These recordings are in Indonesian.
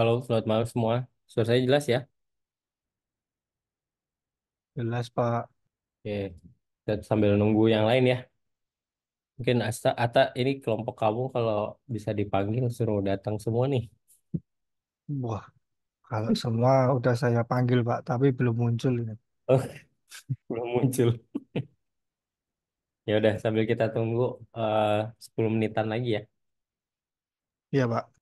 Halo, selamat malam semua. Suara saya jelas ya? Jelas Pak. Oke, kita sambil nunggu yang lain ya. Mungkin Ata ini kelompok kamu kalau bisa dipanggil suruh datang semua nih. Wah, kalau semua udah saya panggil Pak, tapi belum muncul ini. Oh, belum muncul. Ya udah, sambil kita tunggu 10 menitan lagi ya. Iya Pak.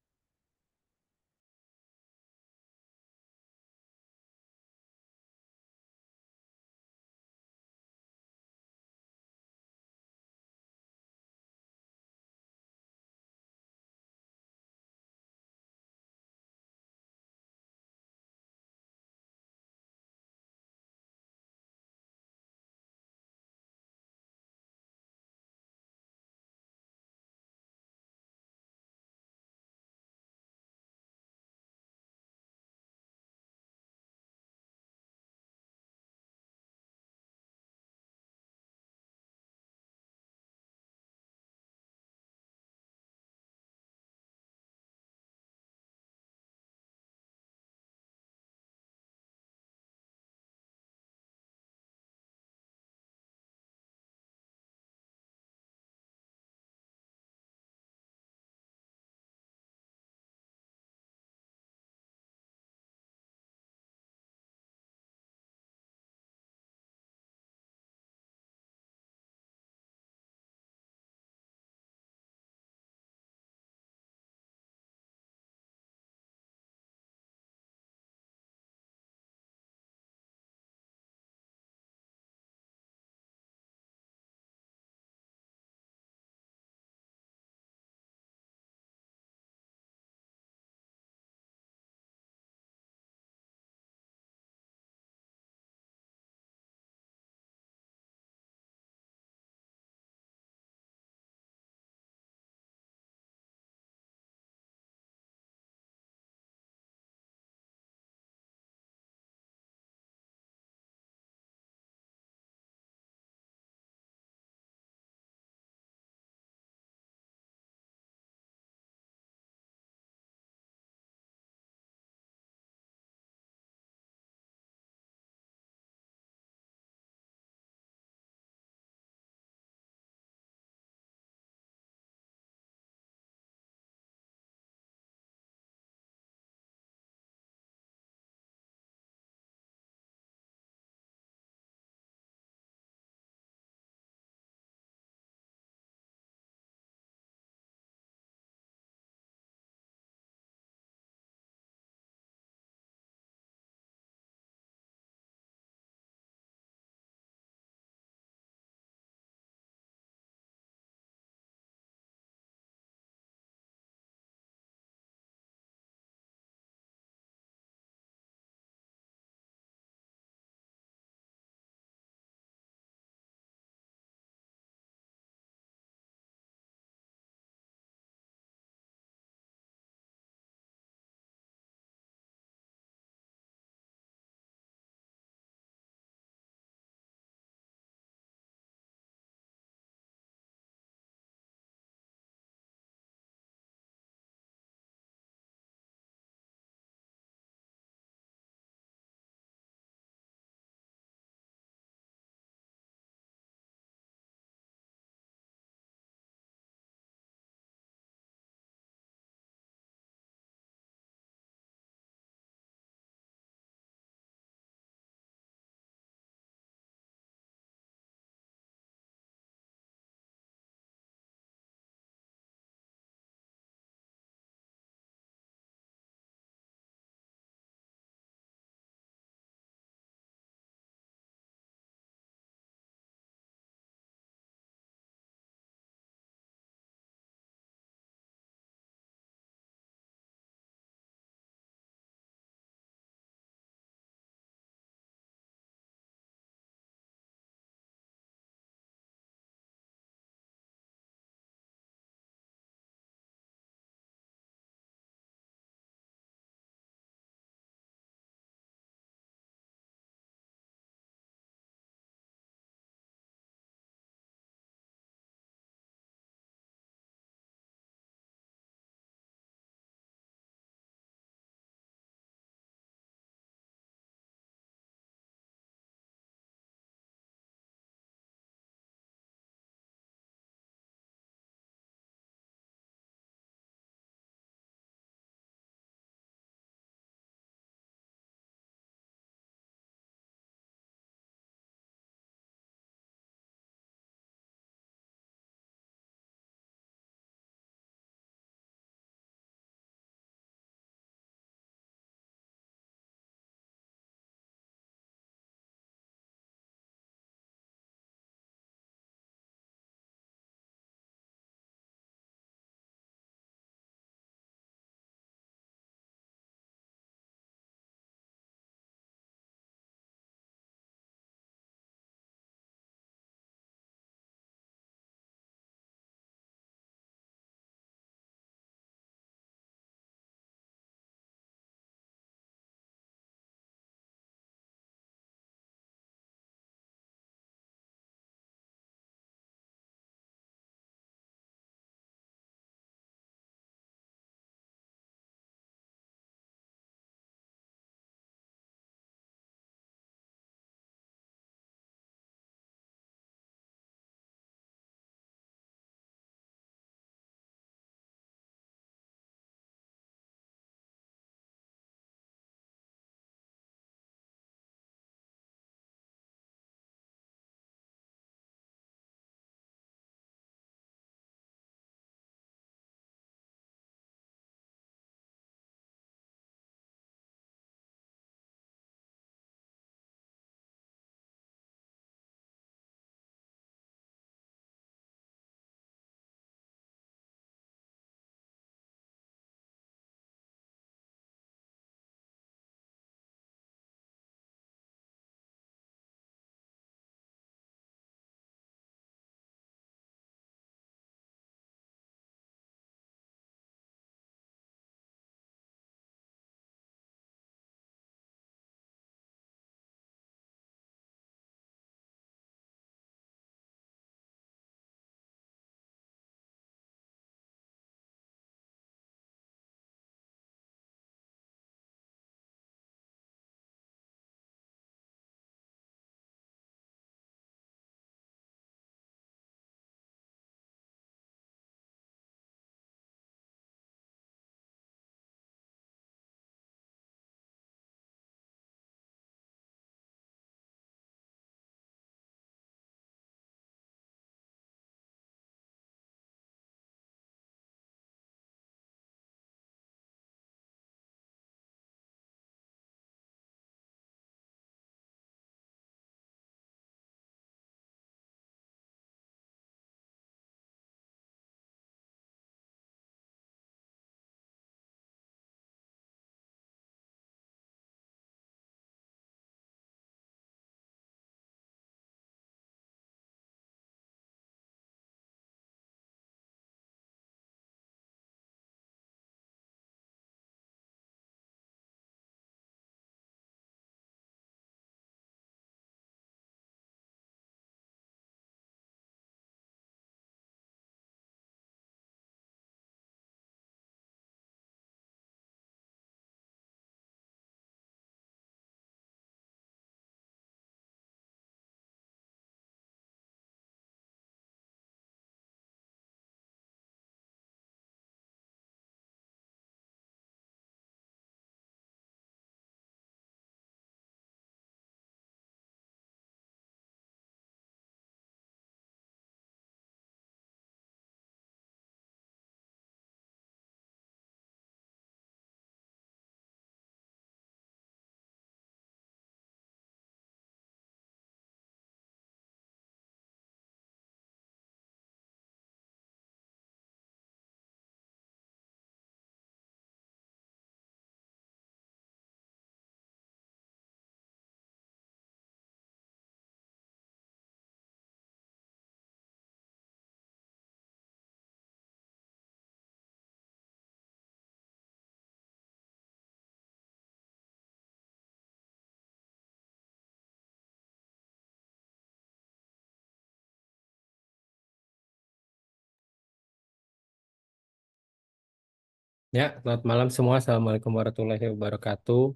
Ya, selamat malam semua. Assalamualaikum warahmatullahi wabarakatuh.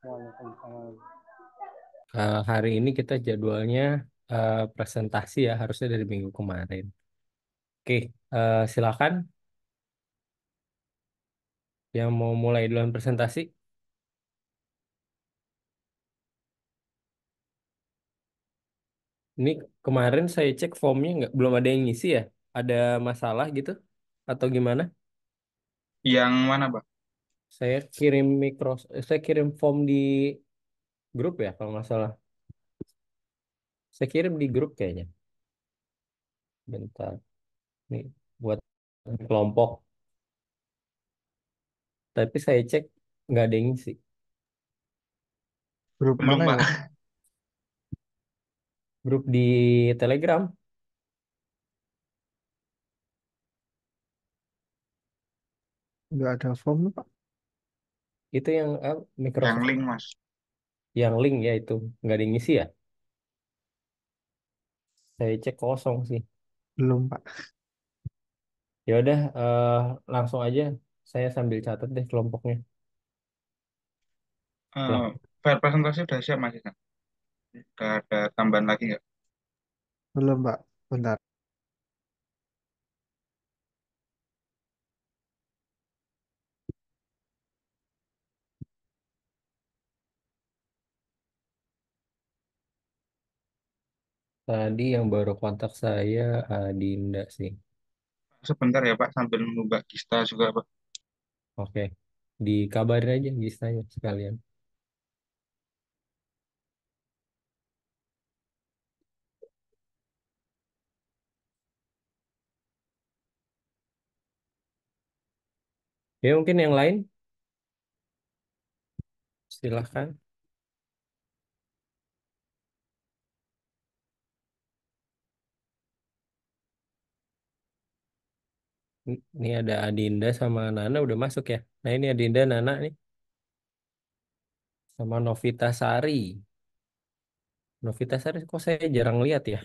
Waalaikumsalam. Hari ini kita jadwalnya presentasi ya, harusnya dari minggu kemarin. Oke, silakan yang mau mulai duluan presentasi. Ini kemarin saya cek formnya nggak, belum ada yang ngisi ya? Ada masalah gitu? Atau gimana? Yang mana, Bang? Saya kirim form di grup ya, kalau nggak salah. Saya kirim di grup kayaknya. Bentar, nih buat kelompok. Tapi saya cek nggak ada yang ngisi. Grup mana Belum, ya, Pak. Pak? Grup di Telegram. Nggak ada form, Pak. Itu yang Yang Microsoft link, Mas. yang link ya itu nggak ada yang ngisi ya. Saya cek kosong sih. Belum, Pak. Ya udah langsung aja saya sambil catat deh kelompoknya. Eh, Lah, File presentasi udah siap, Mas. Udah ada tambahan lagi nggak? Belum, Pak. Bentar. tadi yang baru kontak saya Dinda sih. Sebentar ya, Pak, sambil nunggu Mbak Gista juga, Pak. Oke, dikabarin aja Gisanya sekalian. Ya mungkin yang lain silahkan. Ini ada Adinda sama Nana udah masuk ya. Nah ini Adinda, Nana nih sama Novita Sari. Novita Sari kok saya jarang lihat ya.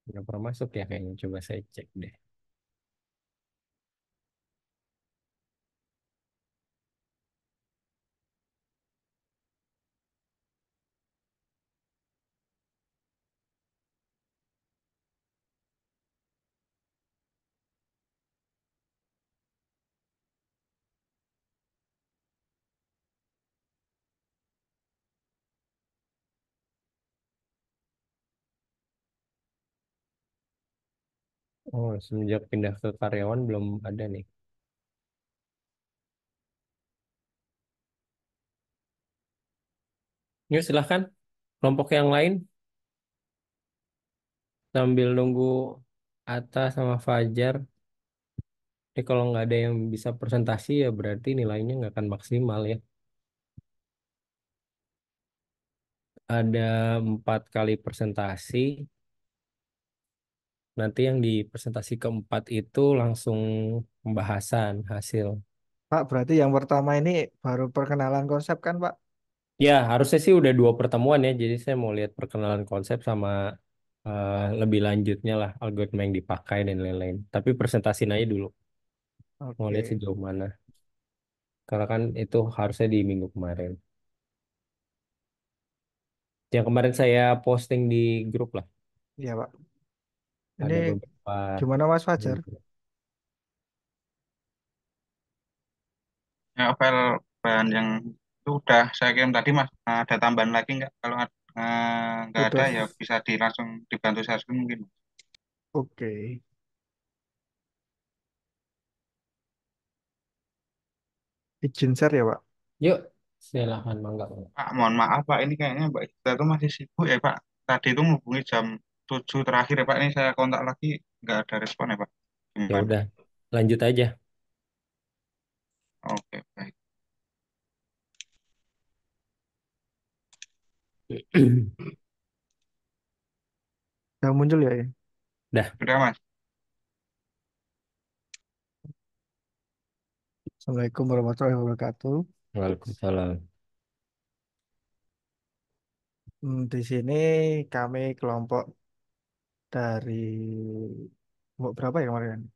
Nggak pernah masuk ya kayaknya. Coba saya cek deh. Oh, semenjak pindah ke karyawan belum ada nih. Yuk silahkan kelompok yang lain sambil nunggu Atta sama Fajar. Ini kalau nggak ada yang bisa presentasi ya berarti nilainya nggak akan maksimal ya. Ada 4 kali presentasi. Nanti yang di presentasi keempat itu langsung pembahasan hasil. Pak, berarti yang pertama ini baru perkenalan konsep kan, Pak? Ya harusnya sih udah 2 pertemuan ya. Jadi saya mau lihat perkenalan konsep sama eh, lebih lanjutnya lah algoritma yang dipakai dan lain-lain. Tapi presentasiin aja dulu. Mau lihat Oke. sejauh mana. Karena kan itu harusnya di minggu kemarin. Yang kemarin saya posting di grup lah. Iya, Pak. Ini Ada beberapa. gimana, Mas Fajar? Ya, file bahan yang itu udah saya kirim tadi, Mas. Ada tambahan lagi nggak? Kalau nggak ada, Udah. ya bisa langsung dibantu saya mungkin. Oke. Izin share ya, Pak? Yuk, silakan mangga. Pak, mohon maaf, Pak. Ini kayaknya Mbak Gista itu masih sibuk ya, Pak. Tadi itu menghubungi jam 7 terakhir ya, Pak. Ini saya kontak lagi, nggak ada respon ya, Pak. Ya Gimana? udah, lanjut aja. Oke, baik. Yang muncul ya, ya? Dah, Sudah, Mas. Assalamualaikum warahmatullahi wabarakatuh. Waalaikumsalam. Di sini kami kelompok dari berapa ya kemarin?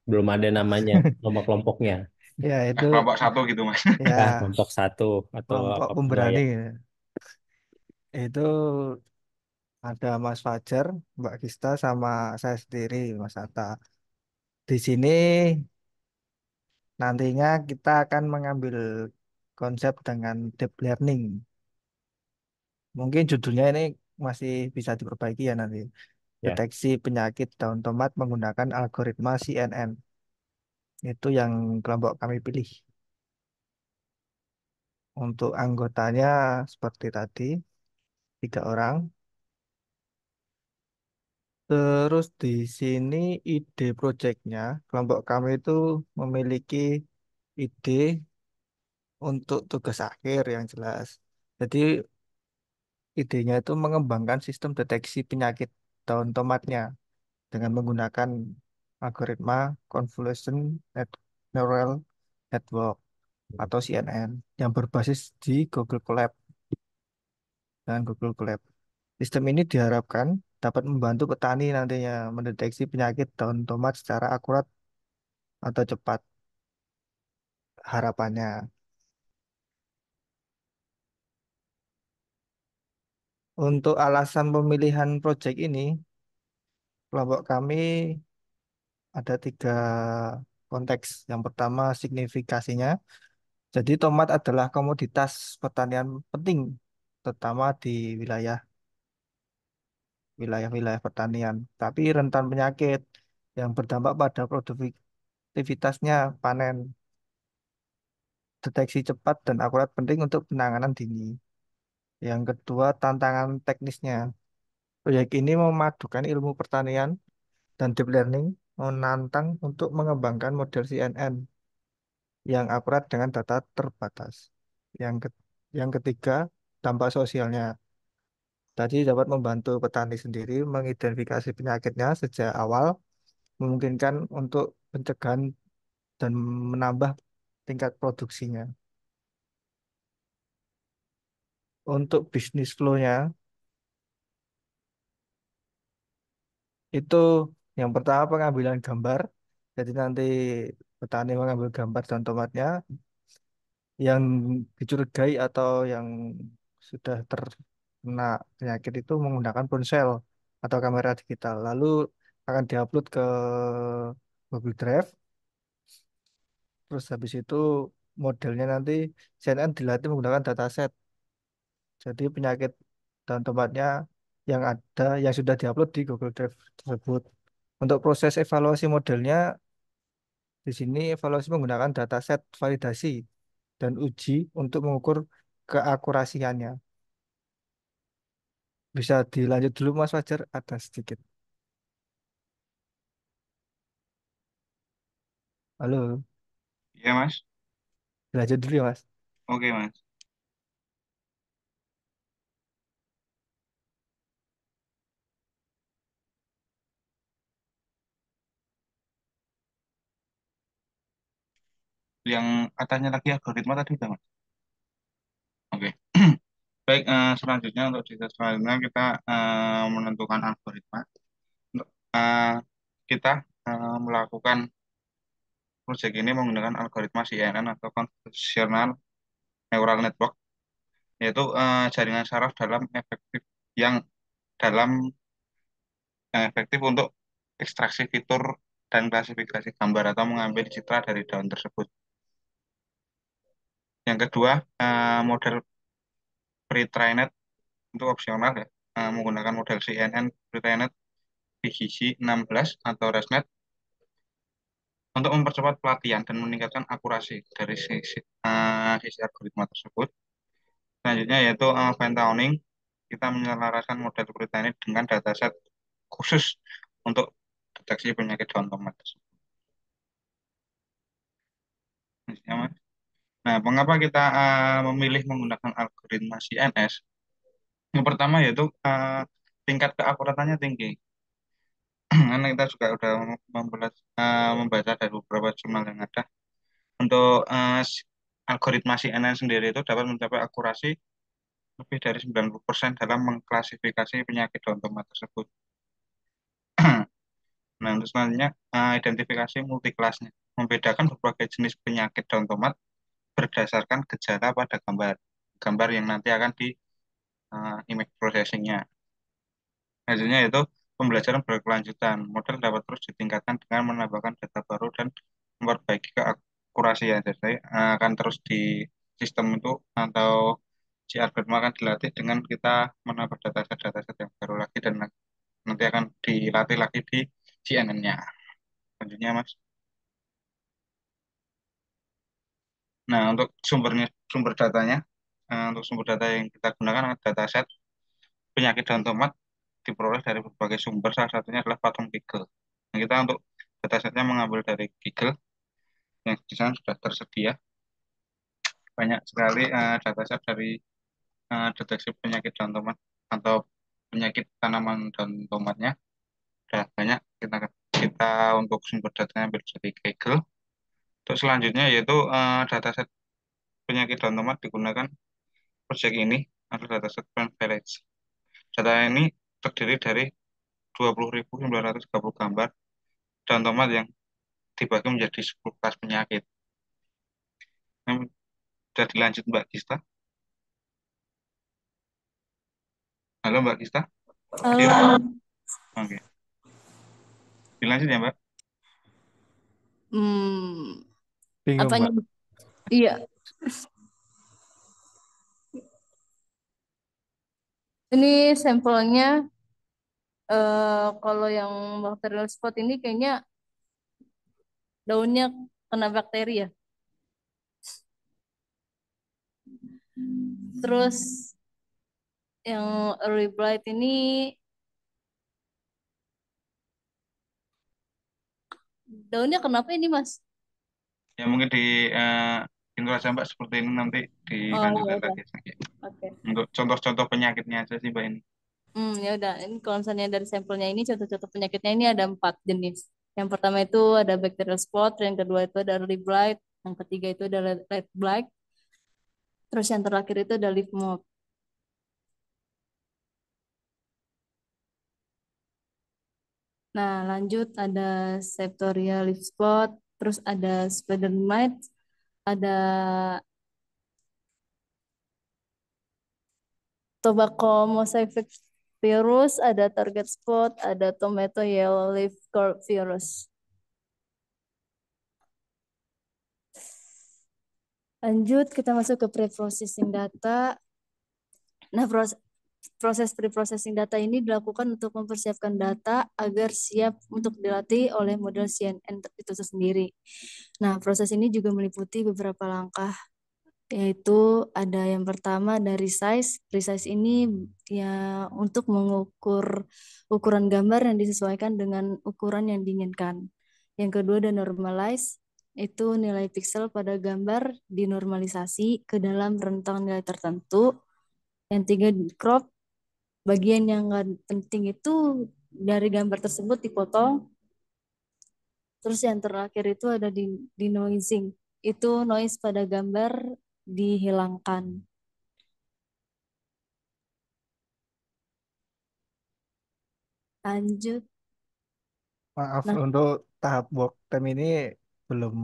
Belum ada namanya kelompok-kelompoknya. Ya itu Kelompok satu gitu Mas. ya Ya, kelompok satu atau kelompok apapun lah pemberani ya. ya. Itu ada Mas Fajar, Mbak Kista sama saya sendiri Mas Atta. Di sini nantinya kita akan mengambil konsep dengan deep learning. Mungkin judulnya ini masih bisa diperbaiki ya nanti. Ya, Deteksi penyakit daun tomat menggunakan algoritma CNN. Itu yang kelompok kami pilih. Untuk anggotanya seperti tadi, 3 orang. Terus di sini ide proyeknya, kelompok kami itu memiliki ide untuk tugas akhir yang jelas. Jadi idenya itu mengembangkan sistem deteksi penyakit daun tomatnya dengan menggunakan algoritma Convolution Neural Network atau CNN yang berbasis di Google Colab dan Google Colab. Sistem ini diharapkan dapat membantu petani nantinya mendeteksi penyakit daun tomat secara akurat atau cepat harapannya. Untuk alasan pemilihan proyek ini, kelompok kami ada 3 konteks. Yang pertama signifikasinya. Jadi tomat adalah komoditas pertanian penting, terutama di wilayah wilayah-wilayah pertanian. Tapi rentan penyakit yang berdampak pada produktivitasnya panen. Deteksi cepat dan akurat penting untuk penanganan dini. Yang kedua, tantangan teknisnya. Proyek ini memadukan ilmu pertanian dan deep learning, menantang untuk mengembangkan model CNN yang akurat dengan data terbatas. Yang yang ketiga, dampak sosialnya. Tadi dapat membantu petani sendiri mengidentifikasi penyakitnya sejak awal, memungkinkan untuk pencegahan dan menambah tingkat produksinya. Untuk bisnis flow-nya, itu yang pertama pengambilan gambar. Jadi nanti petani mengambil gambar dan tomatnya yang dicurigai atau yang sudah terkena penyakit itu menggunakan ponsel atau kamera digital. Lalu akan diupload ke Google Drive. Terus habis itu modelnya nanti CNN dilatih menggunakan dataset. Jadi penyakit dan tempatnya yang ada yang sudah diupload di Google Drive tersebut. Untuk proses evaluasi modelnya di sini evaluasi menggunakan dataset validasi dan uji untuk mengukur keakurasiannya. Bisa dilanjut dulu Mas Fajar, ada sedikit. Halo, Iya Mas. dilanjut dulu ya Mas. Oke Mas. Yang katanya lagi algoritma tadi udah Mas. Oke. Baik, selanjutnya untuk di tes selanjutnya kita menentukan algoritma. Untuk kita melakukan proyek ini menggunakan algoritma CNN atau Convolutional Neural Network, yaitu jaringan saraf yang dalam yang efektif untuk ekstraksi fitur dan klasifikasi gambar atau mengambil citra dari daun tersebut. Yang kedua, model pre-trained untuk opsional ya, menggunakan model CNN pre-trained di gizi 16 atau ResNet untuk mempercepat pelatihan dan meningkatkan akurasi dari sisi algoritma tersebut. Selanjutnya yaitu fine tuning, kita menyelaraskan model pre-trained dengan dataset khusus untuk deteksi penyakit daun tomat tersebut. Ya, Mas. Nah, mengapa kita memilih menggunakan algoritma CNS? Yang pertama yaitu tingkat keakuratannya tinggi. Karena kita juga udah membaca dari beberapa jurnal yang ada. Untuk algoritma CNN sendiri itu dapat mencapai akurasi lebih dari 90% dalam mengklasifikasi penyakit daun tomat tersebut. Nah, untuk selanjutnya identifikasi multi kelasnya, membedakan berbagai jenis penyakit daun tomat berdasarkan gejala pada gambar gambar yang nanti akan di image processingnya. Hasilnya itu pembelajaran berkelanjutan. Model dapat terus ditingkatkan dengan menambahkan data baru dan memperbaiki keakurasian. Jadi akan terus di sistem itu atau si algoritma akan dilatih dengan kita menambah dataset yang baru lagi dan nanti akan dilatih lagi di CNN-nya. Selanjutnya, Mas. Nah, untuk sumber datanya, untuk sumber data yang kita gunakan adalah dataset penyakit daun tomat diperoleh dari berbagai sumber, salah satunya adalah platform Kaggle. Nah, kita untuk datasetnya mengambil dari Kaggle yang di sana sudah tersedia banyak sekali dataset dari deteksi penyakit daun tomat atau penyakit tanaman daun tomatnya sudah banyak kita kita untuk sumber datanya ambil dari Kaggle. Terus selanjutnya yaitu dataset penyakit daun tomat digunakan project ini adalah dataset plant village. Data ini terdiri dari 20.930 gambar daun tomat yang dibagi menjadi 10 kelas penyakit. Nah, sudah dilanjut Mbak Gista. Halo Mbak Gista, hadir? Halo. Oke, dilanjut ya Mbak. Hmm, Bingung, apanya? Mbak. Iya, ini sampelnya kalau yang bacterial spot ini kayaknya daunnya kena bakteri ya. Terus yang early blight ini daunnya kenapa ini, Mas? Ya mungkin di intro aja Mbak seperti ini nanti Oh ya dilanjutkan udah, lagi. oke. Untuk contoh-contoh penyakitnya aja sih Mbak ini. Ya udah. Ini kalau misalnya dari sampelnya ini contoh-contoh penyakitnya ini ada 4 jenis. Yang pertama itu ada bacterial spot, yang kedua itu ada early blight, yang ketiga itu ada red blight, terus yang terakhir itu ada leaf mold. Nah, lanjut ada Septoria leaf spot, terus ada spider mite, ada tobacco mosaic virus, ada target spot, ada tomato yellow leaf curl virus. Lanjut kita masuk ke pre-processing data. Nah, proses pre-processing data ini dilakukan untuk mempersiapkan data agar siap untuk dilatih oleh model CNN itu sendiri. Nah, proses ini juga meliputi beberapa langkah, yaitu ada yang pertama dari resize. Resize ini ya untuk mengukur ukuran gambar yang disesuaikan dengan ukuran yang diinginkan. Yang kedua ada normalize, itu nilai pixel pada gambar dinormalisasi ke dalam rentang nilai tertentu. Yang tiga crop, bagian yang nggak penting itu dari gambar tersebut dipotong. Terus yang terakhir itu ada di noising, itu noise pada gambar dihilangkan. Lanjut. Maaf, Nah, untuk tahap work time ini belum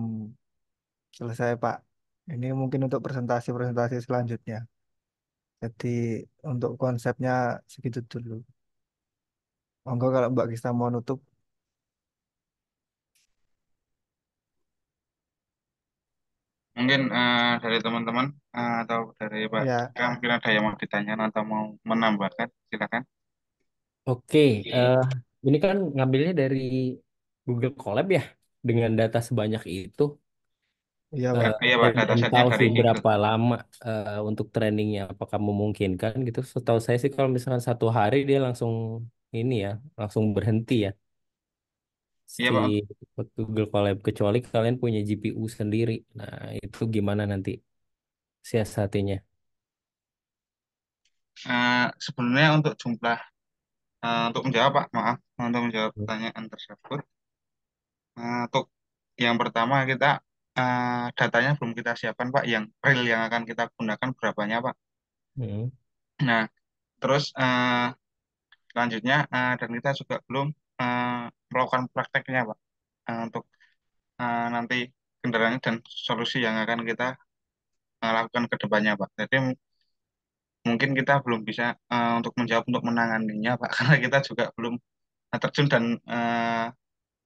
selesai, Pak. Ini mungkin untuk presentasi-presentasi selanjutnya. Jadi untuk konsepnya segitu dulu. Monggo kalau Mbak Gista mau nutup, Mungkin dari teman-teman atau dari Pak ya. Cika mungkin ada yang mau ditanyakan atau mau menambahkan, silakan. Oke, eh, ini kan ngambilnya dari Google Colab ya, dengan data sebanyak itu. Iya, Eh, Pak. Iya Pak, saya belum datasetnya tahu dari sih Kaggle. berapa lama untuk trainingnya, apakah memungkinkan gitu. Setahu saya sih kalau misalkan 1 hari dia langsung ini ya, langsung berhenti ya Iya si Pak. Google Colab, kecuali kalian punya GPU sendiri. Nah, itu gimana nanti siasatinya? Sebenarnya untuk jumlah untuk menjawab Pak, maaf untuk menjawab pertanyaan tersebut. Untuk yang pertama kita datanya belum kita siapkan Pak, yang real yang akan kita gunakan berapanya Pak. Hmm. Nah, terus selanjutnya dan kita juga belum melakukan prakteknya Pak, untuk nanti kendaraannya dan solusi yang akan kita lakukan ke depannya Pak. Jadi mungkin kita belum bisa untuk menjawab untuk menanganinya Pak, karena kita juga belum terjun dan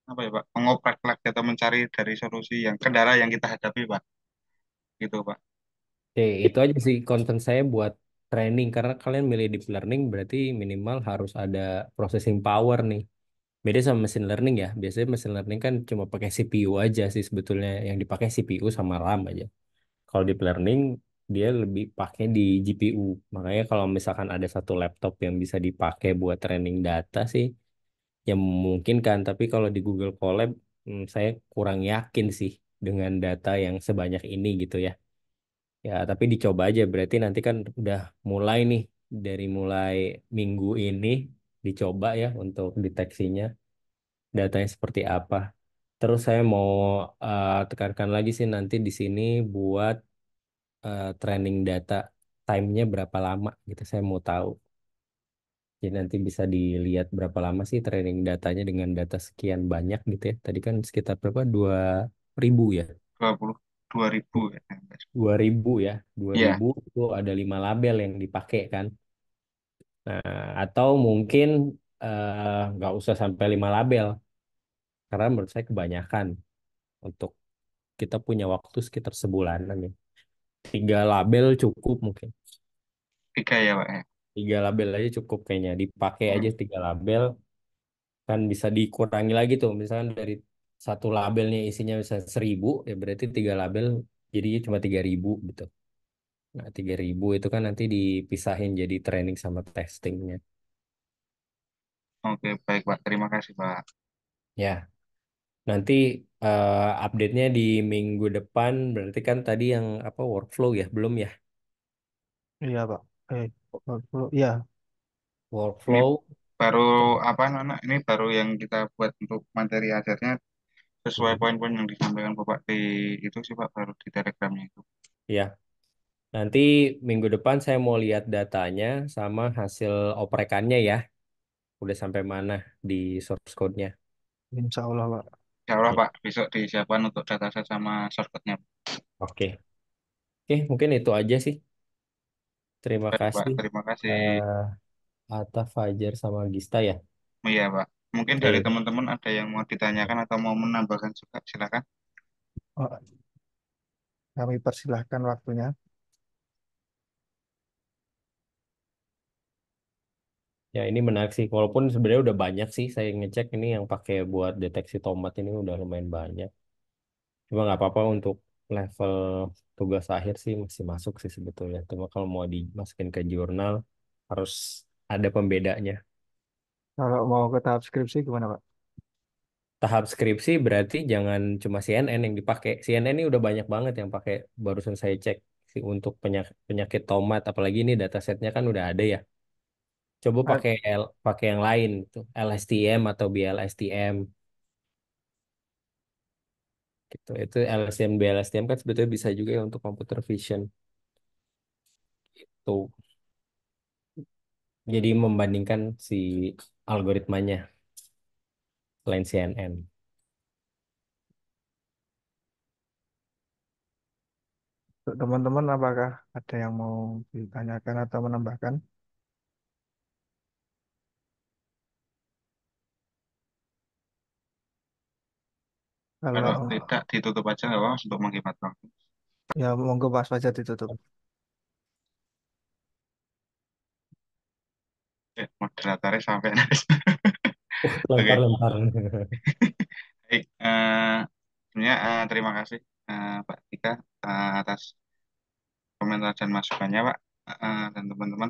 apa ya Pak, mengoprak atau mencari dari solusi yang kendala yang kita hadapi Pak, gitu Pak. Oke, itu aja sih concern saya buat training karena kalian milih deep learning berarti minimal harus ada processing power nih. Beda sama machine learning ya. Biasanya machine learning kan cuma pakai CPU aja sih sebetulnya yang dipakai CPU sama RAM aja. Kalau deep learning dia lebih pakai di GPU. Makanya kalau misalkan ada satu laptop yang bisa dipakai buat training data sih, ya mungkin kan. Tapi kalau di Google Colab, saya kurang yakin sih dengan data yang sebanyak ini gitu ya. Ya, tapi dicoba aja. Berarti nanti kan udah mulai nih dari mulai minggu ini dicoba ya untuk deteksinya datanya seperti apa. Terus saya mau tekankan lagi sih nanti di sini buat training data time-nya berapa lama gitu. Saya mau tahu. Jadi nanti bisa dilihat berapa lama sih training datanya dengan data sekian banyak gitu ya. Tadi kan sekitar berapa? 2.000 ya. 22.000 ya. 2.000 ya. dua Iya, ribu itu ada 5 label yang dipakai kan. Nah, atau mungkin nggak usah sampai 5 label. Karena menurut saya kebanyakan untuk kita punya waktu sekitar sebulanan ya. 3 label cukup mungkin. 3 ya Pak ya. 3 label aja cukup kayaknya. Dipakai aja Hmm, 3 label kan bisa dikurangi lagi tuh. Misalkan dari satu labelnya isinya bisa 1.000 ya berarti 3 label jadinya cuma 3.000 gitu. Nah 3.000 itu kan nanti dipisahin jadi training sama testingnya. oke, baik Pak. Terima kasih Pak. Ya nanti update-nya di minggu depan berarti kan tadi yang apa workflow ya belum ya Iya, Pak. 40, iya. Ini workflow. baru apa Nana? Ini baru yang kita buat untuk materi ajarnya sesuai Hmm. poin-poin yang disampaikan Bapak di itu sih Pak, baru di Telegramnya itu. Ya, nanti minggu depan saya mau lihat datanya sama hasil oprekannya ya. Udah sampai mana di source code-nya. Insya Allah, Pak. Insya Allah Ya. Pak, besok disiapkan untuk dataset sama shortcut-nya. Oke, oke, mungkin itu aja sih. Terima Baik Pak, kasih terima kasih. eh Atta, Fajar, sama Gista ya. Oh, iya Pak, mungkin dari Oke, teman-teman ada yang mau ditanyakan atau mau menambahkan juga, silakan. Oh, kami persilahkan waktunya. ya ini menarik sih. Walaupun sebenarnya udah banyak sih saya ngecek ini yang pakai buat deteksi tomat ini udah lumayan banyak. Cuma nggak apa-apa untuk level tugas akhir sih masih masuk sih sebetulnya. Cuma kalau mau dimasukin ke jurnal harus ada pembedanya. Kalau mau ke tahap skripsi gimana, Pak? Tahap skripsi berarti jangan cuma CNN yang dipakai. CNN ini udah banyak banget yang pakai. Barusan saya cek sih untuk penyakit tomat. Apalagi ini datasetnya kan udah ada ya. Coba Ah, pakai yang lain tuh, LSTM atau BLSTM gitu. Itu LSTM BLSTM kan sebetulnya bisa juga ya untuk computer vision. Tuh. Jadi membandingkan si algoritmanya selain CNN. untuk teman-teman, apakah ada yang mau ditanyakan atau menambahkan? Kalau Kalau tidak ditutup aja nggak apa-apa untuk menghemat waktu. ya monggo Mas saja ditutup. Moderatornya sampai nangis. Oke, Lempar-lempar. baik. Sebenarnya terima kasih Pak Tika atas komentar dan masukannya Pak. Dan teman-teman,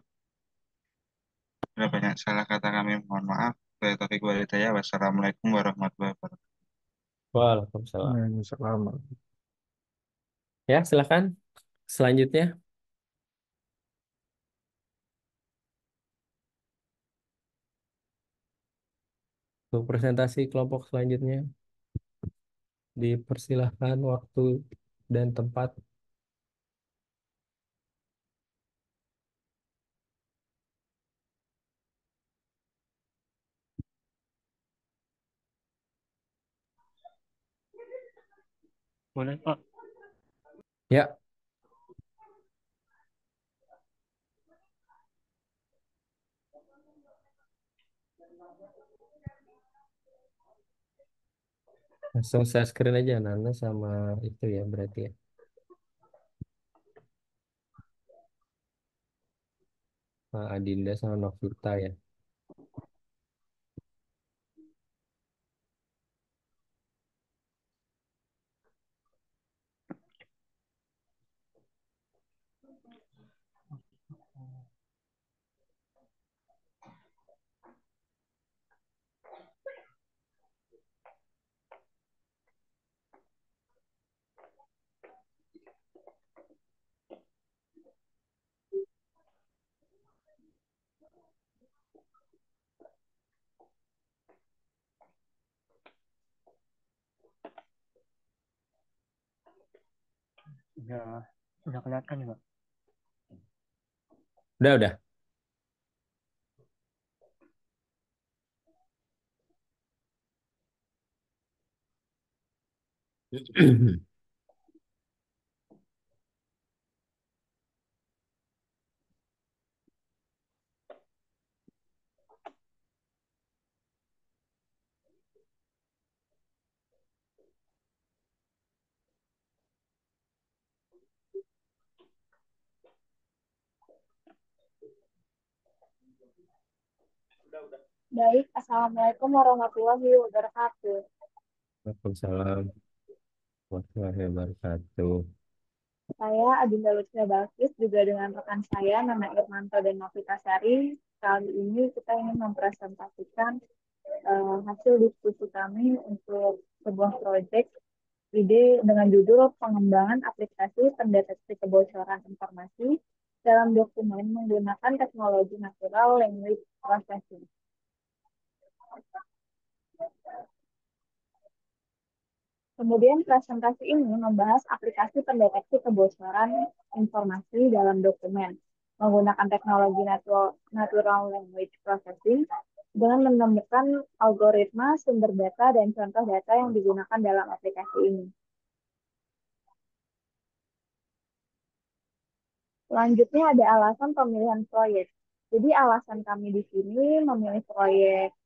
sudah banyak salah kata kami, mohon maaf. Saya Taufik Walhidayah. Wassalamualaikum warahmatullahi wabarakatuh. Waalaikumsalam. Selamat. Ya, silakan. Selanjutnya, untuk presentasi kelompok selanjutnya, dipersilahkan waktu dan tempat. Boleh, Pak. Ya, langsung share screen aja Nana sama itu ya berarti ya. Adinda sama Novita ya. Udah kelihatan ya, Pak? Udah. Baik, Assalamualaikum warahmatullahi wabarakatuh. Waalaikumsalam warahmatullahi wabarakatuh. Saya Adinda Lucia Balkis juga dengan rekan saya Nana Irmanto dan Novita Sari. Kali ini kita ingin mempresentasikan hasil diskusi kami untuk sebuah proyek ide dengan judul pengembangan aplikasi pendeteksi kebocoran informasi dalam dokumen menggunakan teknologi natural language processing. Kemudian presentasi ini membahas aplikasi pendeteksi kebocoran informasi dalam dokumen menggunakan teknologi natural language processing dengan menemukan algoritma, sumber data, dan contoh data yang digunakan dalam aplikasi ini. Selanjutnya ada alasan pemilihan proyek. Jadi alasan kami di sini memilih proyek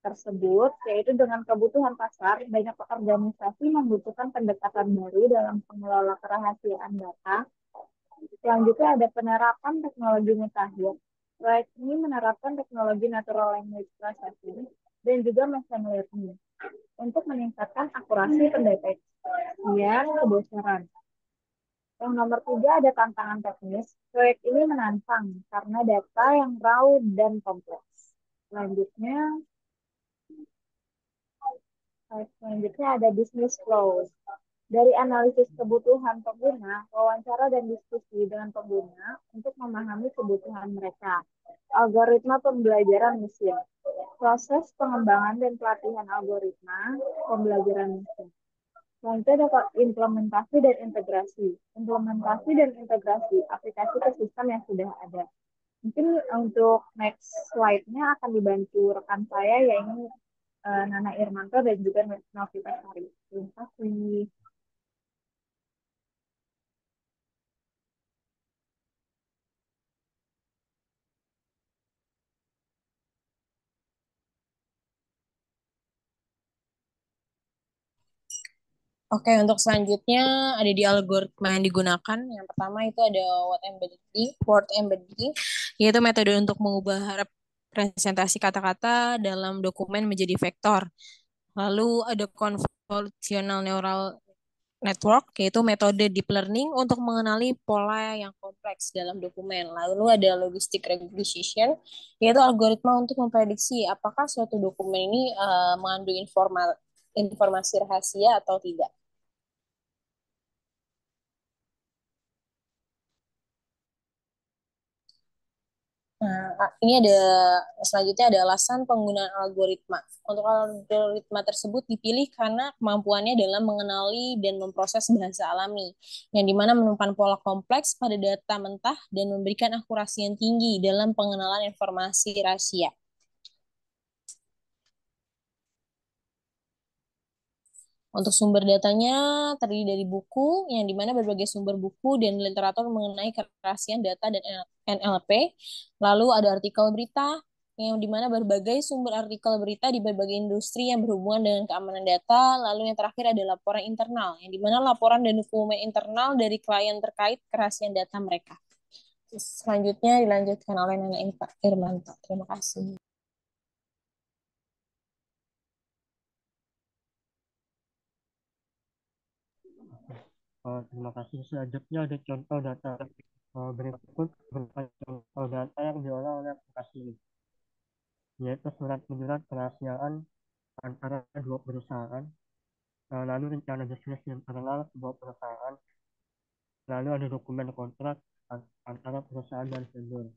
tersebut, yaitu dengan kebutuhan pasar, banyak organisasi membutuhkan pendekatan baru dalam pengelola kerahasiaan data. Selanjutnya ada penerapan teknologi mutakhir. Proyek ini menerapkan teknologi natural language processing dan juga machine learning untuk meningkatkan akurasi pendeteksian kebocoran. Yang nomor 3 ada tantangan teknis. Proyek ini menantang karena data yang raw dan kompleks. Selanjutnya ada business flows. Dari analisis kebutuhan pengguna, wawancara dan diskusi dengan pengguna untuk memahami kebutuhan mereka. Algoritma pembelajaran mesin. Proses pengembangan dan pelatihan algoritma pembelajaran mesin. Selanjutnya ada implementasi dan integrasi. Implementasi dan integrasi aplikasi ke sistem yang sudah ada. Mungkin untuk next slide-nya akan dibantu rekan saya, yaitu Nana Irmanto dan juga Novita Sari. Terima kasih. Oke, untuk selanjutnya ada di algoritma yang digunakan. Yang pertama itu ada word embedding, yaitu metode untuk mengubah representasi kata-kata dalam dokumen menjadi vektor. Lalu ada convolutional neural network, yaitu metode deep learning untuk mengenali pola yang kompleks dalam dokumen. Lalu ada logistic regression, yaitu algoritma untuk memprediksi apakah suatu dokumen ini mengandung informasi rahasia atau tidak. Nah, ini ada selanjutnya ada alasan penggunaan algoritma. Untuk algoritma tersebut dipilih karena kemampuannya dalam mengenali dan memproses bahasa alami, yang dimana menemukan pola kompleks pada data mentah dan memberikan akurasi yang tinggi dalam pengenalan informasi rahasia. Untuk sumber datanya terdiri dari buku, yang dimana berbagai sumber buku dan literatur mengenai kerahasiaan data dan NLP. Lalu ada artikel berita, yang dimana berbagai sumber artikel berita di berbagai industri yang berhubungan dengan keamanan data. Lalu yang terakhir ada laporan internal, yang dimana laporan dan dokumen internal dari klien terkait kerahasiaan data mereka. Selanjutnya dilanjutkan oleh Nana Irmanto. Terima kasih. Terima kasih. Selanjutnya ada contoh data. Berikut berupa contoh data yang diolah oleh aplikasi ini, yaitu surat menyurat kerahasiaan antara dua perusahaan, lalu rencana bisnis internal sebuah perusahaan, lalu ada dokumen kontrak antara perusahaan dan vendor.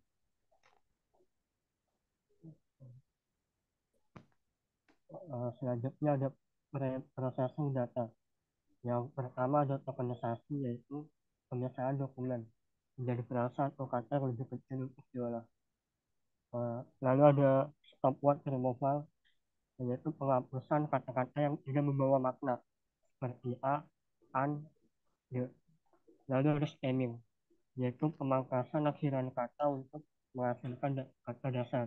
Selanjutnya ada processing data. Yang pertama ada tokenisasi, yaitu penyelesaian dokumen menjadi frasa atau kata yang lebih kecil untuk diolah. Lalu ada stop word removal, yaitu penghapusan kata-kata yang tidak membawa makna seperti a, an, de. Lalu ada stemming, yaitu pemangkasan akhiran kata untuk menghasilkan kata dasar.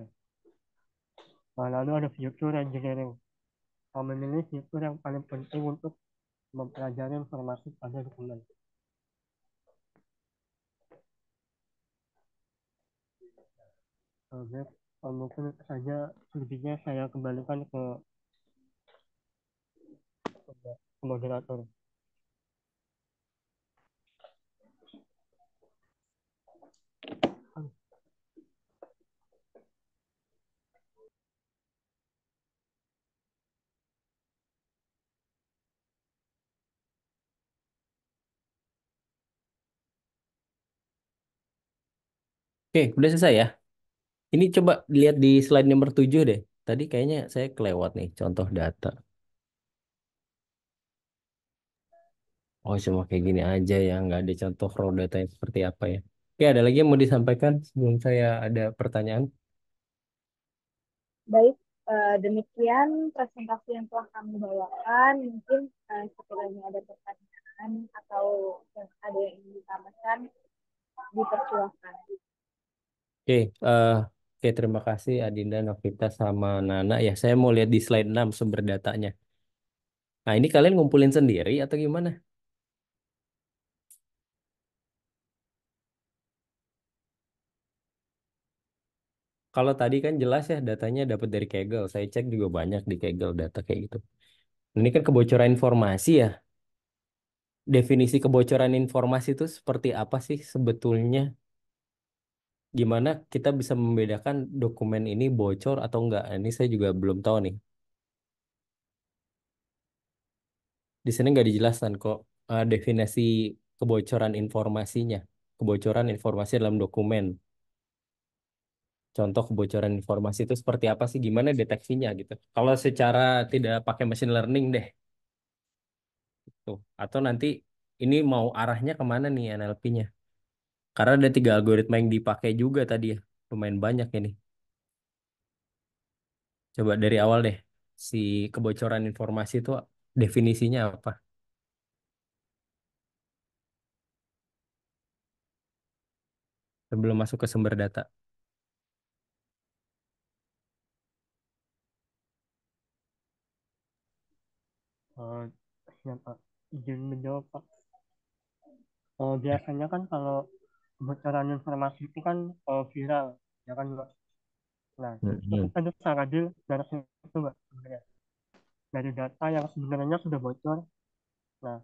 Lalu ada future engineering, memilih fitur yang paling penting untuk mempelajari informasi pada dokumen. Oke, mungkin saja selebihnya saya kembalikan ke moderator. Oke, udah selesai ya. Ini coba lihat di slide nomor 7 deh. Tadi kayaknya saya kelewat nih contoh data. Oh, cuma kayak gini aja ya, nggak ada contoh raw data yang seperti apa ya. Oke, ada lagi yang mau disampaikan sebelum saya ada pertanyaan? Baik, demikian presentasi yang telah kami bawakan. Mungkin sekiranya ada pertanyaan atau ada yang ingin ditambahkan, dipersilakan. Oke, oke, terima kasih Adinda, Novita, sama Nana ya. Saya mau lihat di slide 6 sumber datanya. Nah, ini kalian ngumpulin sendiri atau gimana? Kalau tadi kan jelas ya datanya dapat dari Kaggle. Saya cek juga banyak di Kaggle data kayak gitu. Ini kan kebocoran informasi ya. Definisi kebocoran informasi itu seperti apa sih sebetulnya? Gimana kita bisa membedakan dokumen ini bocor atau enggak? Ini saya juga belum tahu nih. Di sini nggak dijelaskan kok definisi kebocoran informasinya. Kebocoran informasi dalam dokumen. Contoh kebocoran informasi itu seperti apa sih? Gimana deteksinya gitu? Kalau secara tidak pakai machine learning deh, tuh. Atau nanti ini mau arahnya kemana nih NLP-nya? Karena ada 3 algoritma yang dipakai juga tadi ya. Lumayan banyak ini. Coba dari awal deh. Si kebocoran informasi itu definisinya apa? Sebelum masuk ke sumber data. Siapa izin menjawab, Pak? Biasanya kan kalau kebocoran informasi itu kan viral, ya kan, Mbak? Nah, itu Hmm. kita bisa ngambil dari situ, Mbak, sebenarnya. Dari data yang sebenarnya sudah bocor, nah,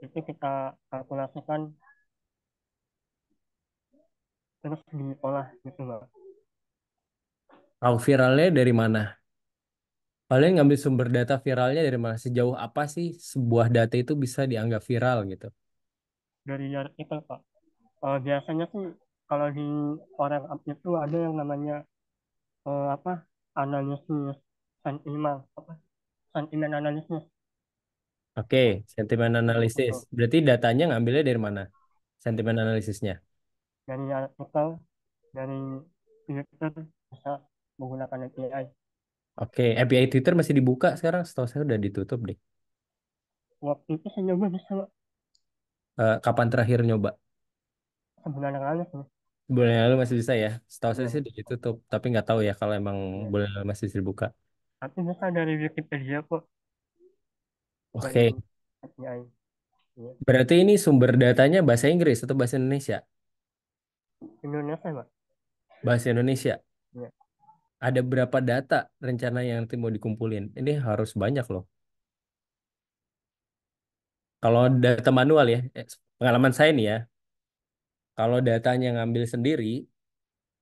itu kita kalkulasikan terus diolah gitu, Mbak. Tahu viralnya dari mana? Kalian ngambil sumber data viralnya dari mana? Sejauh apa sih sebuah data itu bisa dianggap viral gitu? Dari artikel, Pak. Biasanya sih kalau di orang itu ada yang namanya apa, analisis sentimen, apa, sentimen analisis. Oke, sentimen analisis. Itu Berarti datanya ngambilnya dari mana? Sentimen analisisnya. dari artikel, dari Twitter, bisa menggunakan API. Oke, API Twitter masih dibuka sekarang. Setahu saya udah ditutup deh. waktu itu saya nyoba bisa Pak. Kapan terakhir nyoba? Sebulan yang lalu sih. Bulan yang lalu masih bisa ya. Setahu saya Iya, sih udah ditutup, tapi nggak tahu ya kalau emang iya. bulan lalu masih dibuka. Tapi bisa dari Wikipedia kok yang Oke, API. Iya. berarti ini sumber datanya bahasa Inggris atau bahasa Indonesia? Indonesia Pak. Bahasa Indonesia. Iya. Ada berapa data rencana yang nanti mau dikumpulin? Ini harus banyak loh. Kalau data manual ya, pengalaman saya nih ya, kalau datanya ngambil sendiri,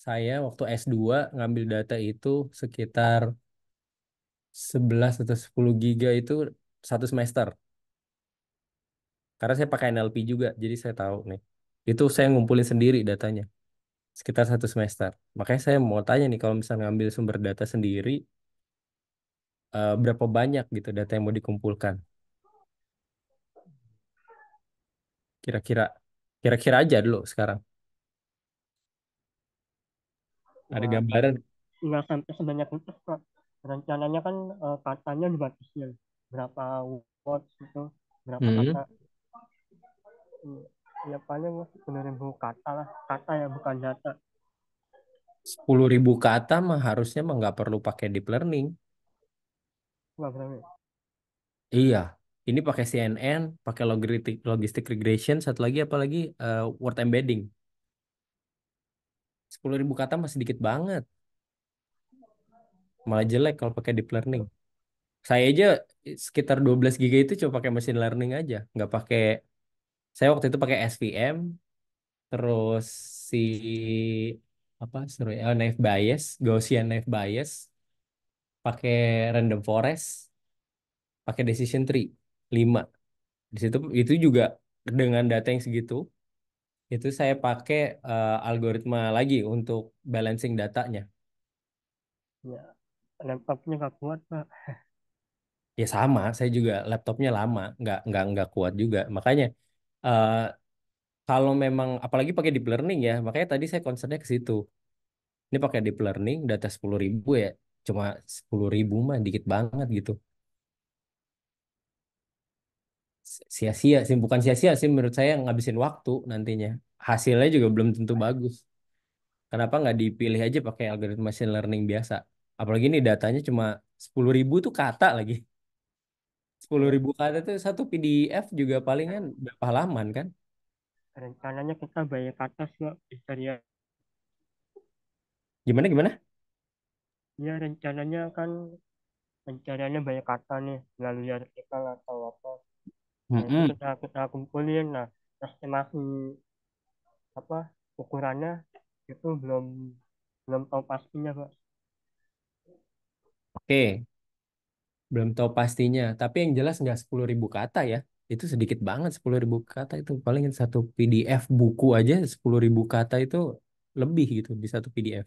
saya waktu S2 ngambil data itu sekitar 11 atau 10 giga itu satu semester. Karena saya pakai NLP juga, jadi saya tahu nih. Itu saya ngumpulin sendiri datanya, sekitar satu semester. Makanya saya mau tanya nih, kalau misalnya ngambil sumber data sendiri, berapa banyak gitu data yang mau dikumpulkan? Kira-kira, kira-kira aja dulu sekarang. Ada Wah, gambaran? nggak sampai sebanyak itu Pak. Rencananya kan katanya dibatasin berapa words itu, berapa kata. Hmm, Iya. Ya paling 10.000 kata lah, kata ya bukan data. 10.000 kata mah harusnya mah nggak perlu pakai deep learning. Nggak berani. Iya, ini pakai CNN, pakai logistic regression, satu lagi apa lagi word embedding. 10.000 kata masih dikit banget, malah jelek kalau pakai deep learning. Saya aja sekitar 12 giga itu cuma pakai machine learning aja, nggak pakai. Saya waktu itu pakai SVM, terus si apa, sorry, naive Bayes, Gaussian naive Bayes, pakai random forest, pakai decision tree 5. Di situ itu juga dengan data yang segitu, itu saya pakai algoritma lagi untuk balancing datanya. Ya, laptopnya nggak kuat Pak. Ya sama, saya juga laptopnya lama, nggak kuat juga. Makanya eh, kalau memang apalagi pakai deep learning ya, makanya tadi saya concernnya ke situ. Ini pakai deep learning, data 10.000 ya, cuma 10.000 mah dikit banget gitu. Sia-sia sih, bukan sia-sia sih menurut saya, ngabisin waktu nantinya. Hasilnya juga belum tentu bagus. Kenapa nggak dipilih aja pakai algoritma machine learning biasa? Apalagi ini datanya cuma 10.000 tuh kata lagi. Sepuluh Ya, ribu kata tuh satu PDF juga palingan berapa halaman kan? rencananya kita banyak kata sih Pak, bisa ya. Gimana gimana? Ya rencananya kan rencananya banyak kata nih melalui artikel atau apa. Nah itu Mm-mm. kita kumpulin. Nah estimasi apa ukurannya itu belum belum tahu pastinya Pak. Oke, belum tahu pastinya. Tapi yang jelas nggak 10.000 kata ya. Itu sedikit banget 10.000 kata itu. Paling satu PDF buku aja 10.000 kata itu lebih gitu di satu PDF.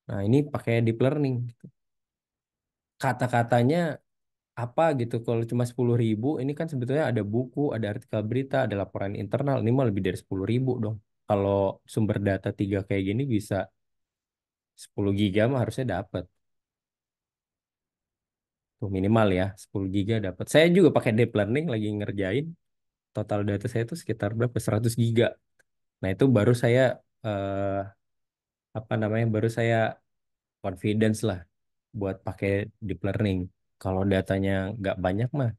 Nah ini pakai deep learning. Kata-katanya apa gitu. Kalau cuma 10.000, ini kan sebetulnya ada buku, ada artikel berita, ada laporan internal. Ini mah lebih dari 10.000 dong. Kalau sumber data tiga kayak gini bisa 10 giga mah harusnya dapat. Tuh minimal ya 10 giga dapat. Saya juga pakai deep learning lagi ngerjain. Total data saya itu sekitar berapa? 100 giga. Nah, itu baru saya eh, apa namanya? Baru saya confidence lah buat pakai deep learning. Kalau datanya nggak banyak mah,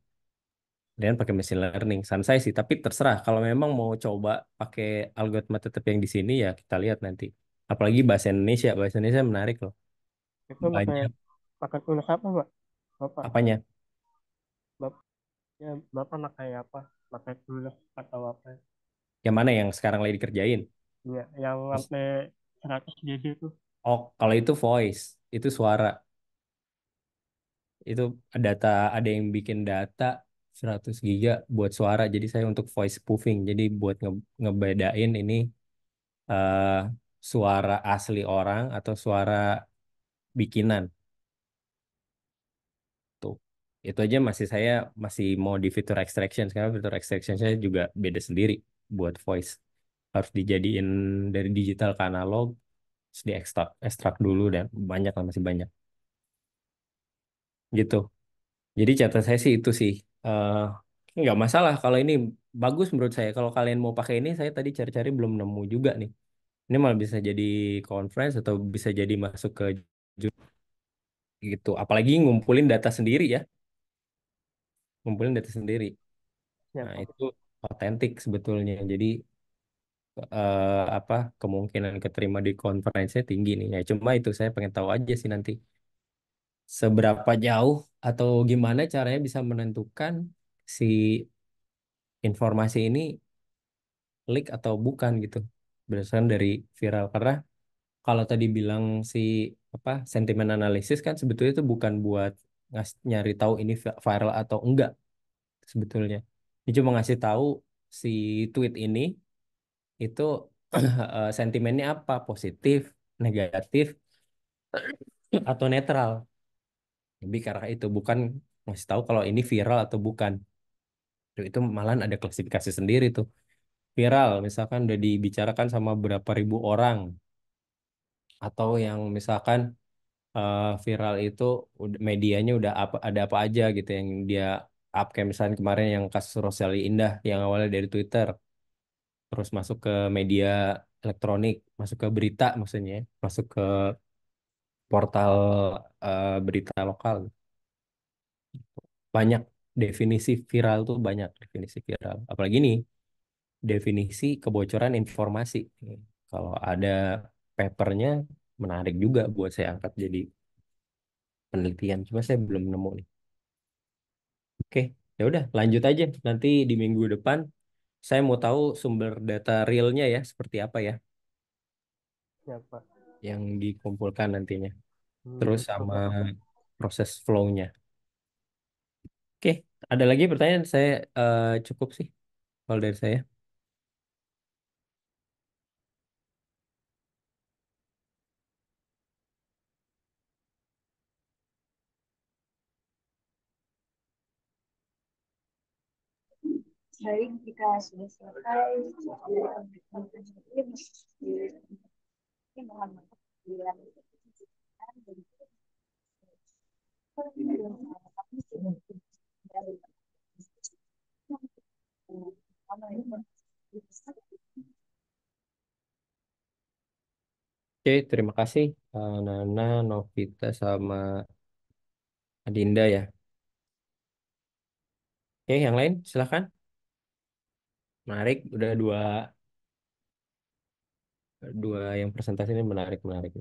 dan pakai machine learning. Saran saya sih, tapi terserah. Kalau memang mau coba pakai algoritma tetap yang di sini ya kita lihat nanti. Apalagi bahasa Indonesia, bahasa Indonesia menarik loh. Itu pakai Banyak pakai tulis apa Pak? Bapak, apanya? Bapak, ya, Bapak pakai apa? Pakai tulis atau apa? Yang mana yang sekarang lagi dikerjain? Ya, yang sampai 100 GB itu. Oh, kalau itu voice, itu suara. Itu data, ada yang bikin data 100 giga buat suara. Jadi saya untuk voice spoofing. Jadi buat ngebedain ini eh, suara asli orang atau suara bikinan tuh. Itu aja masih saya masih mau di fitur extraction. Sekarang fitur extraction saya juga beda sendiri buat voice. Harus dijadiin dari digital ke analog, terus ekstrak dulu dan banyak lah, masih banyak gitu. Jadi catatan saya sih itu sih. eh nggak masalah kalau ini bagus menurut saya. Kalau kalian mau pakai ini, saya tadi cari-cari belum nemu juga nih. Ini malah bisa jadi conference atau bisa jadi masuk ke gitu. Apalagi ngumpulin data sendiri ya, ngumpulin data sendiri. Siap, Nah, Pak. itu otentik sebetulnya. Jadi apa kemungkinan keterima di konferensinya tinggi nih. Ya, cuma itu saya pengen tahu aja sih nanti seberapa jauh atau gimana caranya bisa menentukan si informasi ini leak atau bukan gitu. Berdasarkan dari viral. Karena kalau tadi bilang si apa sentimen analisis kan sebetulnya itu bukan buat nyari tahu ini viral atau enggak sebetulnya. Ini cuma ngasih tahu si tweet ini itu sentimennya apa, positif, negatif, atau netral. Lebih ke arah itu bukan ngasih tahu kalau ini viral atau bukan. Itu malahan ada klasifikasi sendiri tuh. Viral misalkan udah dibicarakan sama berapa ribu orang atau yang misalkan viral itu medianya udah apa ada apa aja gitu yang dia up kayak misalnya kemarin yang kasus Rosali Indah yang awalnya dari Twitter terus masuk ke media elektronik, masuk ke berita maksudnya, masuk ke portal berita lokal. Banyak definisi viral tuh banyak definisi viral. Apalagi nih definisi kebocoran informasi. Kalau ada papernya menarik juga buat saya angkat jadi penelitian. Cuma saya belum nemu nih. Oke, ya udah lanjut aja. Nanti di minggu depan saya mau tahu sumber data realnya ya seperti apa ya Siap, Pak. yang dikumpulkan nantinya. Terus Betul, sama Pak. proses flow-nya. Oke, ada lagi pertanyaan? Saya cukup sih kalau dari saya. Baik, jika sudah selesai, ini mohon maaf bila Oke, terima kasih Nana, Novita, sama Adinda ya. Oke, yang lain silahkan. Menarik, udah dua dua yang presentasi ini menarik menarik.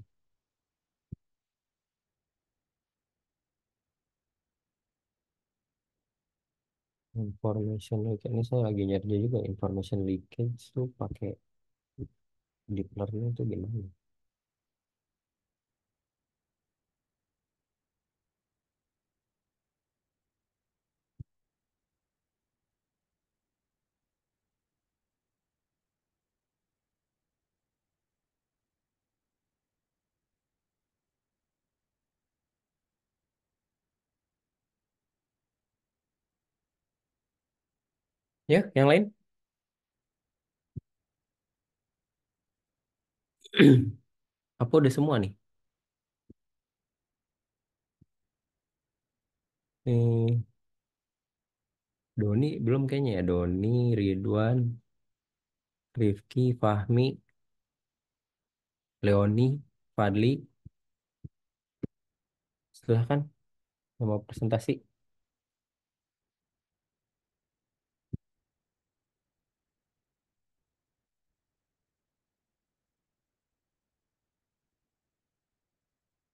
Information leakage ini saya lagi nyari juga information leakage tuh pakai deep learning itu gimana? Ya, yang lain? Apa udah semua nih? Eh, Doni belum kayaknya ya. Doni, Ridwan, Rifki, Fahmi, Leoni, Fadli. Silahkan mau presentasi.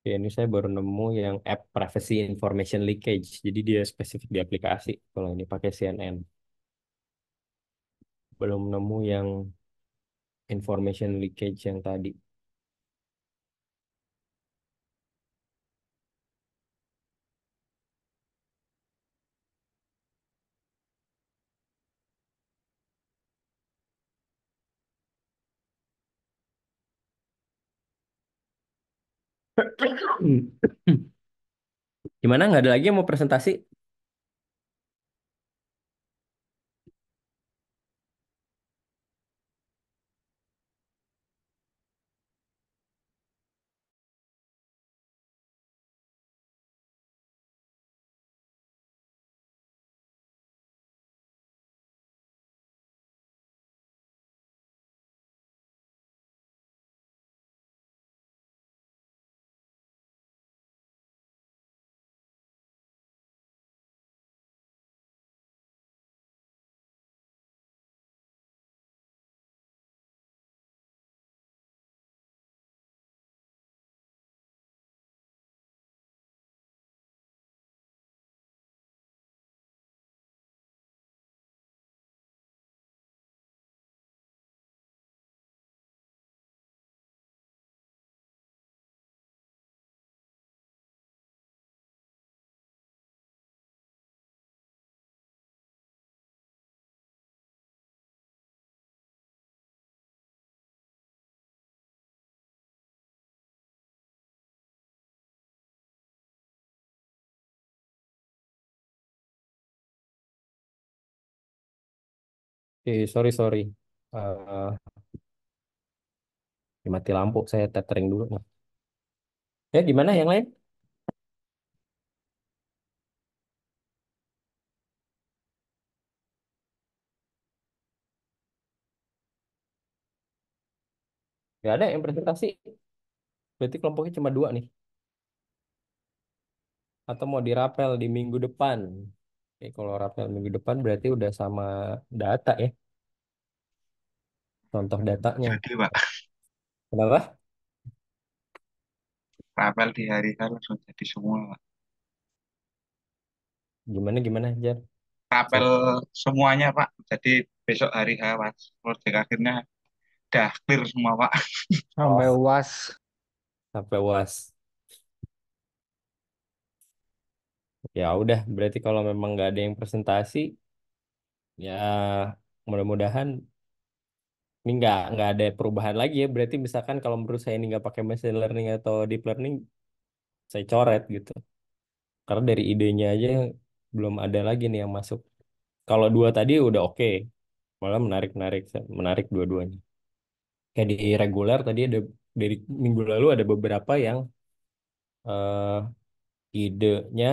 Ya, ini saya baru nemu yang app privacy information leakage. Jadi dia spesifik di aplikasi. Kalau ini pakai CNN. Belum nemu yang information leakage yang tadi. Gimana? Nggak ada lagi yang mau presentasi? Sorry, sorry. Mati lampu, saya tethering dulu. Nah. Ya, gimana yang lain? Nggak ada yang presentasi. Berarti kelompoknya cuma dua nih. Atau mau dirapel di minggu depan? Oke, kalau rapel minggu depan berarti udah sama data ya. Contoh datanya. Jadi Pak, Kenapa? rapel di hari H langsung jadi semua Pak. Gimana, gimana, Jar? Rapel Saya- semuanya Pak. Jadi besok hari H Pak, proyek akhirnya udah clear semua Pak. Sampai Oh, UAS. sampai UAS. Ya udah, berarti kalau memang nggak ada yang presentasi, ya mudah-mudahan ini nggak ada perubahan lagi ya. Berarti misalkan kalau menurut saya ini nggak pakai machine learning atau deep learning, saya coret gitu. Karena dari idenya aja belum ada lagi nih yang masuk. Kalau dua tadi udah oke, malah menarik menarik menarik dua-duanya. Kayak di reguler tadi ada dari minggu lalu ada beberapa yang eh, idenya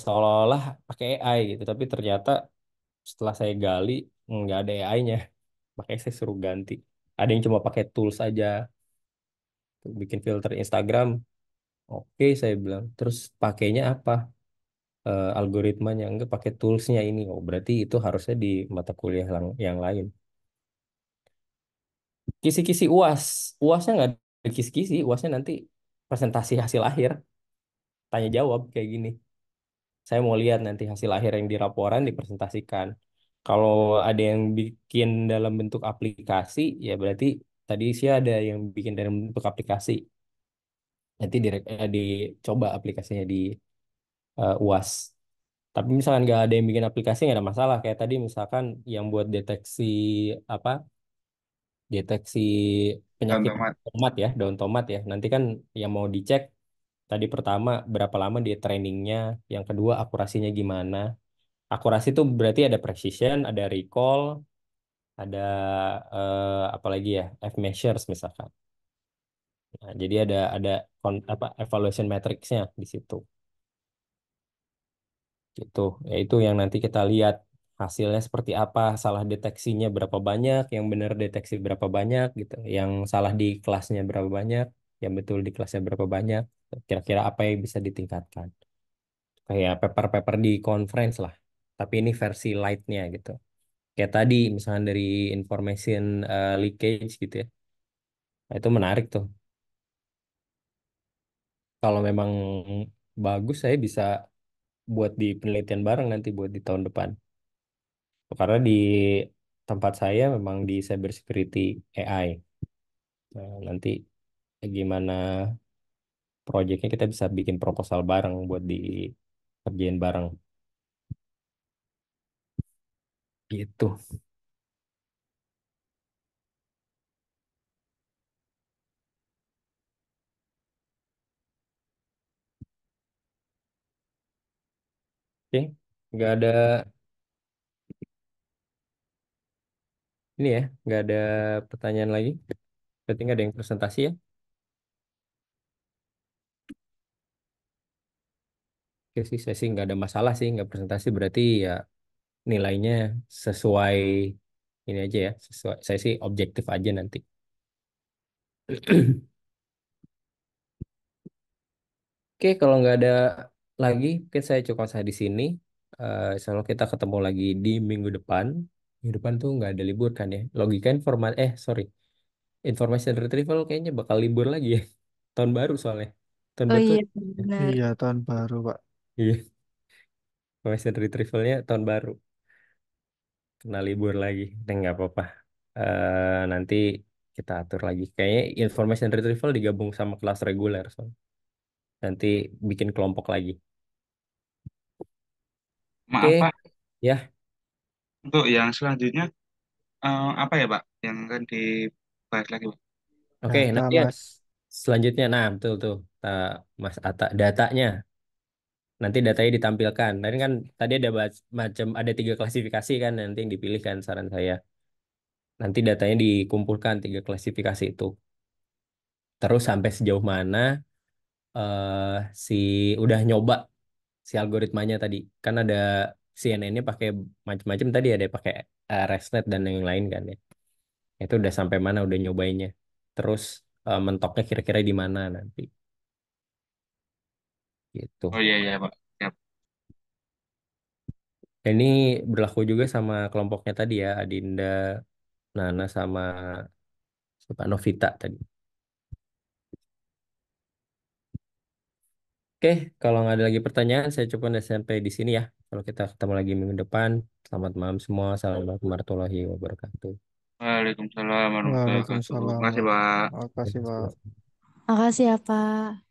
seolah-olah pakai AI gitu, tapi ternyata setelah saya gali nggak ada AI-nya. Makanya saya suruh ganti. Ada yang cuma pakai tools aja, bikin filter Instagram. Oke, saya bilang. Terus pakainya apa? Algoritmanya enggak pakai toolsnya ini. Oh, berarti itu harusnya di mata kuliah yang lain. Kisi-kisi UAS. UASnya nggak ada kisi-kisi. UASnya nanti presentasi hasil akhir. Tanya jawab kayak gini. Saya mau lihat nanti hasil akhir yang di laporan dipresentasikan. Kalau ada yang bikin dalam bentuk aplikasi, ya berarti tadi sih ada yang bikin dalam bentuk aplikasi. Nanti dicoba aplikasinya di UAS. Tapi misalkan nggak ada yang bikin aplikasi nggak ada masalah. Kayak tadi misalkan yang buat deteksi apa? Deteksi penyakit Teman-teman, tomat ya, daun tomat ya. Nanti kan yang mau dicek tadi pertama berapa lama dia trainingnya, yang kedua akurasinya gimana. Akurasi itu berarti ada precision, ada recall, ada apa lagi ya, F measures misalkan. Nah, jadi ada apa evaluation matrixnya di situ. Gitu. Ya itu yang nanti kita lihat hasilnya seperti apa, salah deteksinya berapa banyak, yang benar deteksi berapa banyak gitu, yang salah di kelasnya berapa banyak, yang betul di kelasnya berapa banyak. Kira-kira apa yang bisa ditingkatkan. Kayak paper-paper di conference lah. Tapi ini versi light-nya gitu. Kayak tadi misalnya dari information leakage gitu ya. Nah, itu menarik tuh. Kalau memang bagus saya bisa buat di penelitian bareng nanti buat di tahun depan. Karena di tempat saya memang di cybersecurity AI. Nah, nanti gimana proyeknya kita bisa bikin proposal bareng buat dikerjain bareng gitu. Oke, nggak ada ini ya, nggak ada pertanyaan lagi. Berarti nggak ada yang presentasi ya. Oke sih, saya sih nggak ada masalah sih, nggak presentasi berarti ya nilainya sesuai ini aja ya, sesuai. Saya sih objektif aja nanti. Oke, kalau nggak ada lagi, mungkin saya cukup saya di sini. Insya kita ketemu lagi di minggu depan. Minggu depan tuh nggak ada libur kan ya? Logika informat, sorry, information retrieval kayaknya bakal libur lagi ya. Tahun baru soalnya. Tahun Oh baru tuh, iya, benar. Iya, tahun baru, Pak. iya, information retrievalnya tahun baru. Kena libur lagi. Dan nggak apa-apa. Nanti kita atur lagi. Kayaknya information retrieval digabung sama kelas reguler. Soalnya. Nanti bikin kelompok lagi. maaf Oke, Pak, ya. untuk yang selanjutnya apa ya Pak? Yang kan dibahas lagi Pak. Oke, Data, nanti ya Mas. selanjutnya. Nah, betul tuh. Mas Ata, datanya. Nanti datanya ditampilkan. Tadi kan tadi ada macam ada 3 klasifikasi kan nanti yang dipilih kan saran saya. Nanti datanya dikumpulkan 3 klasifikasi itu. Terus sampai sejauh mana eh si udah nyoba si algoritmanya tadi. Kan ada CNN-nya pakai macam-macam tadi ada pakai ResNet dan yang lain kan ya. Itu udah sampai mana udah nyobainnya. Terus mentoknya kira-kira di mana nanti gitu. Oh iya iya Pak. Siap. Ini berlaku juga sama kelompoknya tadi ya, Adinda, Nana sama Pak Novita tadi. Oke, kalau nggak ada lagi pertanyaan, saya coba udah sampai di sini ya. Kalau kita ketemu lagi minggu depan, selamat malam semua. Assalamualaikum warahmatullahi wabarakatuh. Waalaikumsalam warahmatullahi wabarakatuh. Waalaikumsalam. Makasih Pak. Makasih, Pak. Makasih ya, Pak.